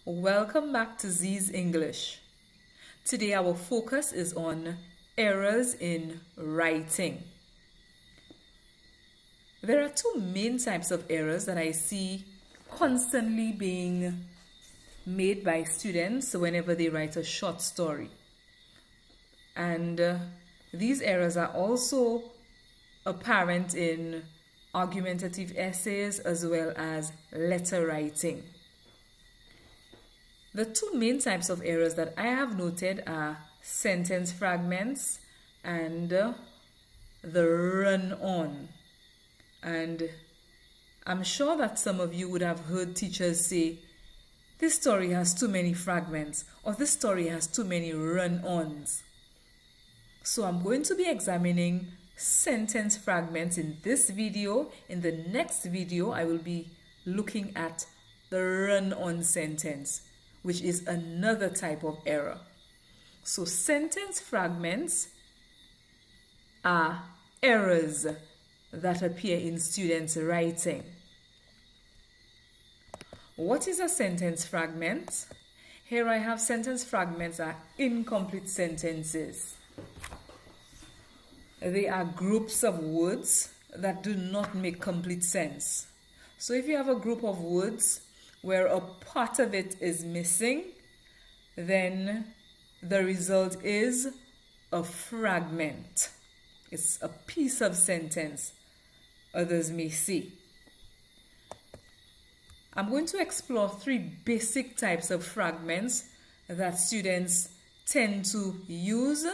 Welcome back to Z's English. Today our focus is on errors in writing. There are two main types of errors that I see constantly being made by students whenever they write a short story. And these errors are also apparent in argumentative essays as well as letter writing. The two main types of errors that I have noted are sentence fragments and the run-on. And I'm sure that some of you would have heard teachers say, this story has too many fragments, or this story has too many run-ons. So I'm going to be examining sentence fragments in this video. In the next video, I will be looking at the run-on sentence, which is another type of error. So sentence fragments are errors that appear in students' writing. What is a sentence fragment? Here I have sentence fragments are incomplete sentences. They are groups of words that do not make complete sense. So if you have a group of words where a part of it is missing, then the result is a fragment. It's a piece of sentence, others may say. I'm going to explore three basic types of fragments that students tend to use.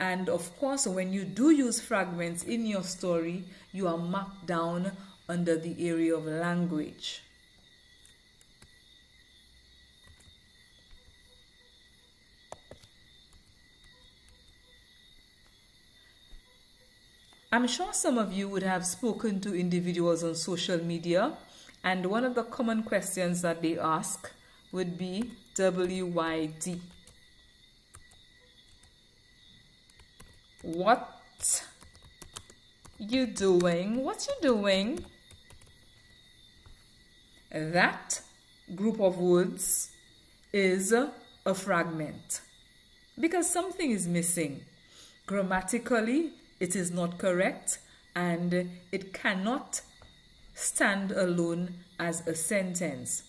And of course, when you do use fragments in your story, you are marked down under the area of language. I'm sure some of you would have spoken to individuals on social media, and one of the common questions that they ask would be WYD. What you doing? What you doing? That group of words is a fragment because something is missing. Grammatically, it is not correct and it cannot stand alone as a sentence.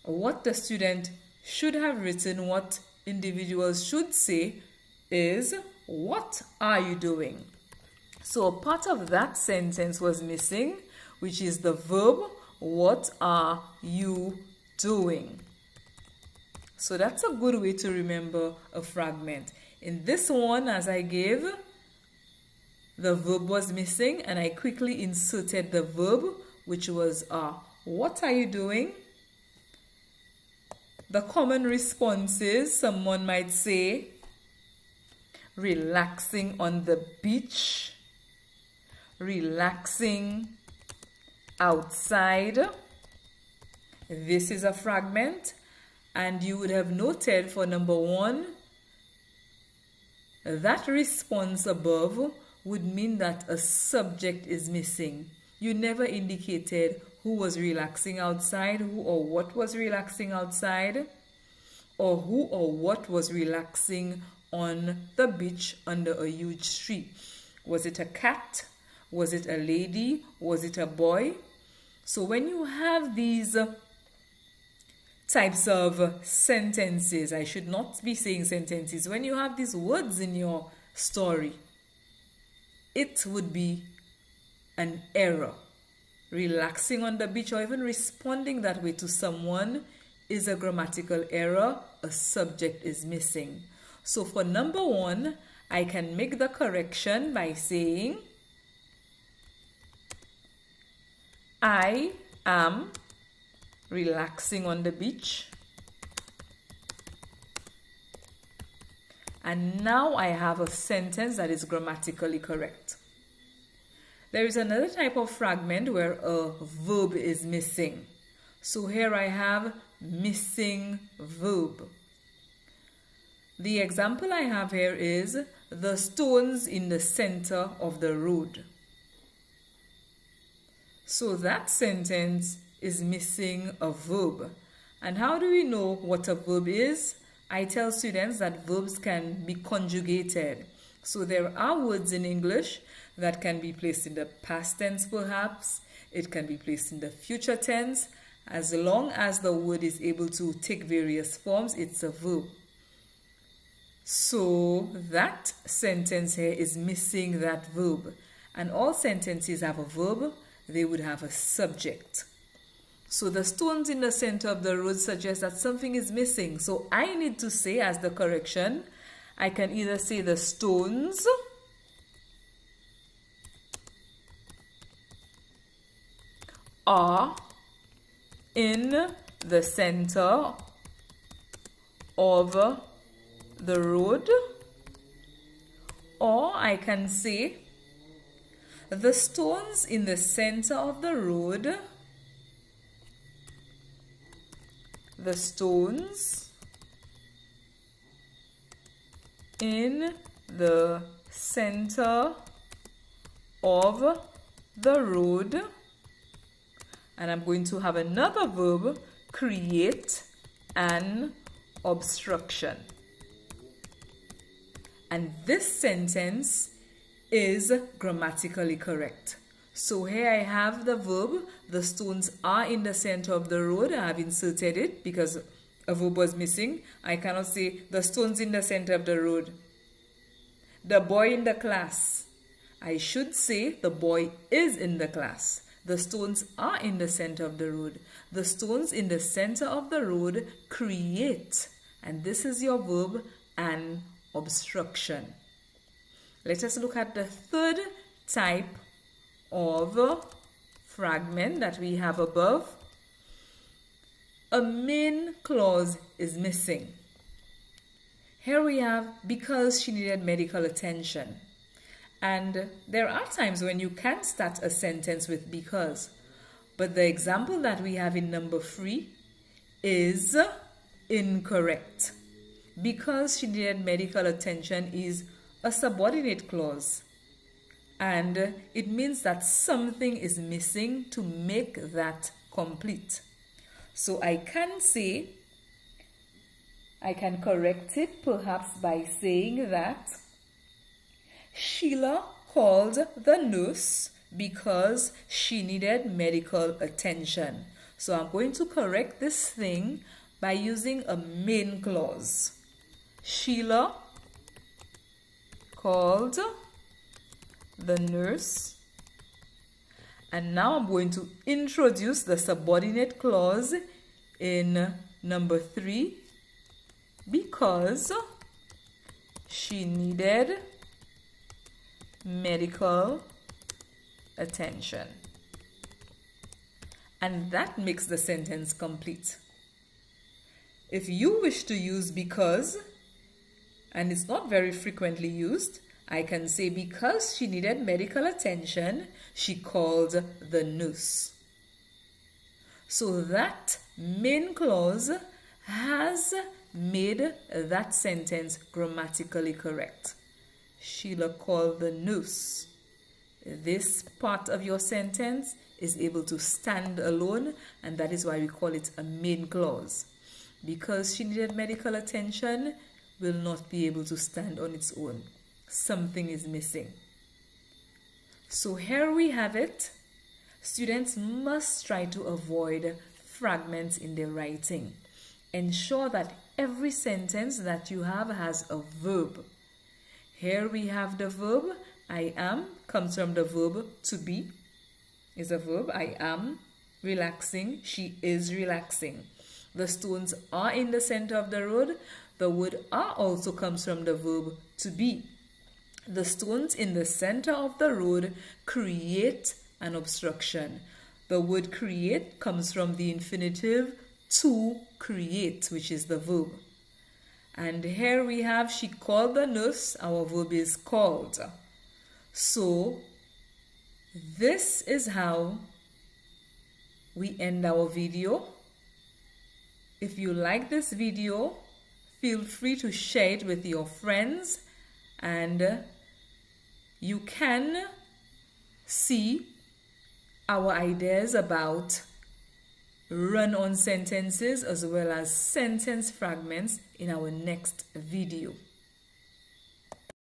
What the student should have written, what individuals should say is, what are you doing? So a part of that sentence was missing, which is the verb, what are you doing? So that's a good way to remember a fragment. In this one, as I gave, the verb was missing and I quickly inserted the verb, which was what are you doing? The common responses, someone might say, relaxing on the beach, relaxing outside. This is a fragment, and you would have noted for number one, that response above would mean that a subject is missing. You never indicated who was relaxing outside, who or what was relaxing outside, or who or what was relaxing on the beach under a huge tree. Was it a cat? Was it a lady? Was it a boy? So when you have these types of sentences, I should not be saying sentences, when you have these words in your story, it would be an error. Relaxing on the beach or even responding that way to someone is a grammatical error. A subject is missing. So for number one, I can make the correction by saying, I am relaxing on the beach. And now I have a sentence that is grammatically correct. There is another type of fragment where a verb is missing. So here I have missing verb. The example I have here is the stones in the center of the road. So that sentence is missing a verb. And how do we know what a verb is? I tell students that verbs can be conjugated. So there are words in English that can be placed in the past tense perhaps. It can be placed in the future tense. As long as the word is able to take various forms, it's a verb. So that sentence here is missing that verb. And all sentences have a verb. They would have a subject. So the stones in the center of the road suggest that something is missing. So I need to say as the correction, I can either say the stones are in the center of the road, or I can say the stones in the center of the road, the stones in the center of the road, and I'm going to have another verb, create an obstruction. And this sentence is grammatically correct. So here I have the verb, the stones are in the center of the road. I have inserted it because a verb was missing. I cannot say the stones in the center of the road. The boy in the class. I should say the boy is in the class. The stones are in the center of the road. The stones in the center of the road create, and this is your verb, an obstruction. Let us look at the third type of fragment that we have above. A main clause is missing. Here we have because she needed medical attention. And there are times when you can start a sentence with because. But the example that we have in number 3 is incorrect. Because she needed medical attention is a subordinate clause. And it means that something is missing to make that complete. So I can say, I can correct it perhaps by saying that Sheila called the nurse because she needed medical attention. So I'm going to correct this thing by using a main clause. Sheila called the nurse. And now I'm going to introduce the subordinate clause in number 3 because she needed medical attention. And that makes the sentence complete. If you wish to use because, and it's not very frequently used, I can say because she needed medical attention, she called the nurse. So that main clause has made that sentence grammatically correct. Sheila called the nurse. This part of your sentence is able to stand alone, and that is why we call it a main clause. Because she needed medical attention will not be able to stand on its own. Something is missing. So here we have it. Students must try to avoid fragments in their writing. Ensure that every sentence that you have has a verb. Here we have the verb, I am, comes from the verb to be, is a verb. I am relaxing, she is relaxing. The stones are in the center of the road. The word are also comes from the verb to be. The stones in the center of the road create an obstruction. The word create comes from the infinitive to create, which is the verb. And here we have she called the nurse. Our verb is called. So this is how we end our video. If you like this video, feel free to share it with your friends, and you can see our ideas about run-on sentences as well as sentence fragments in our next video.